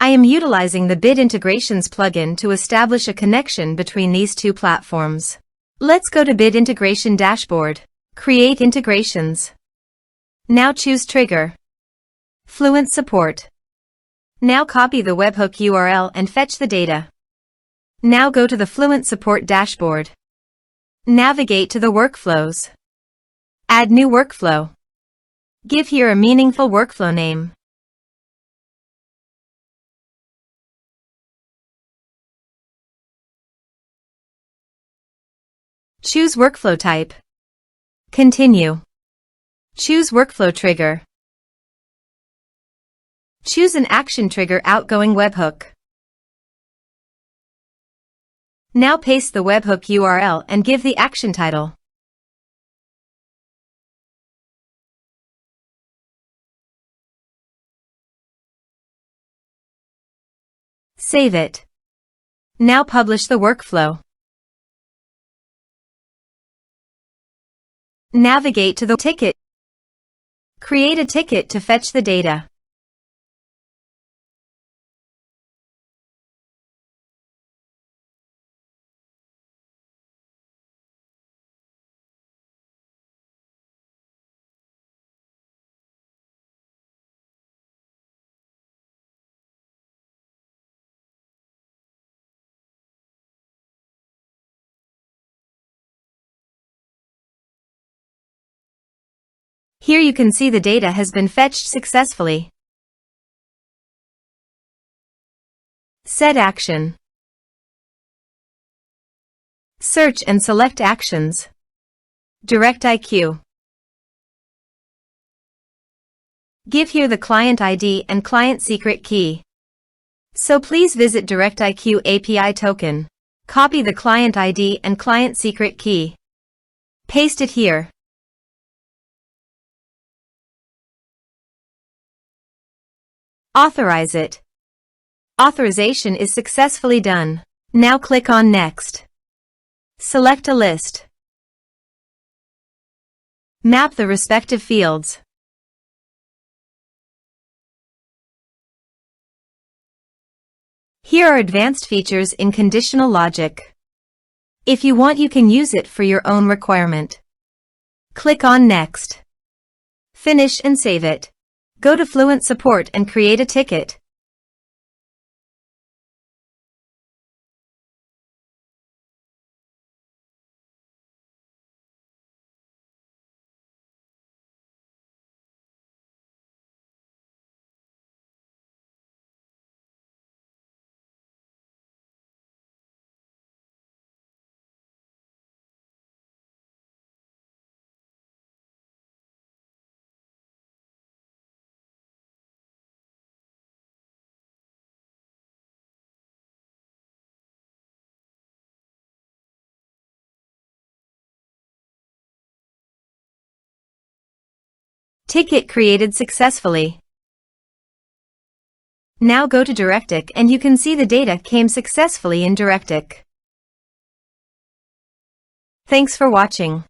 I am utilizing the Bid Integrations plugin to establish a connection between these two platforms. Let's go to Bid Integration Dashboard. Create integrations. Now choose Trigger. Fluent Support. Now copy the webhook URL and fetch the data. Now go to the Fluent Support dashboard. Navigate to the workflows. Add new workflow. Give here a meaningful workflow name. Choose workflow type. Continue. Choose workflow trigger. Choose an action trigger outgoing webhook. Now paste the webhook URL and give the action title. Save it. Now publish the workflow. Navigate to the ticket. Create a ticket to fetch the data. Here you can see the data has been fetched successfully. Set action. Search and select actions. DirectIQ. Give here the client ID and client secret key. So please visit DirectIQ API token. Copy the client ID and client secret key. Paste it here. Authorize it. Authorization is successfully done. Now click on Next. Select a list. Map the respective fields. Here are advanced features in conditional logic. If you want, you can use it for your own requirement. Click on Next. Finish and save it. Go to Fluent Support and create a ticket. Ticket created successfully. Now go to DirectIQ and you can see the data came successfully in DirectIQ. Thanks for watching.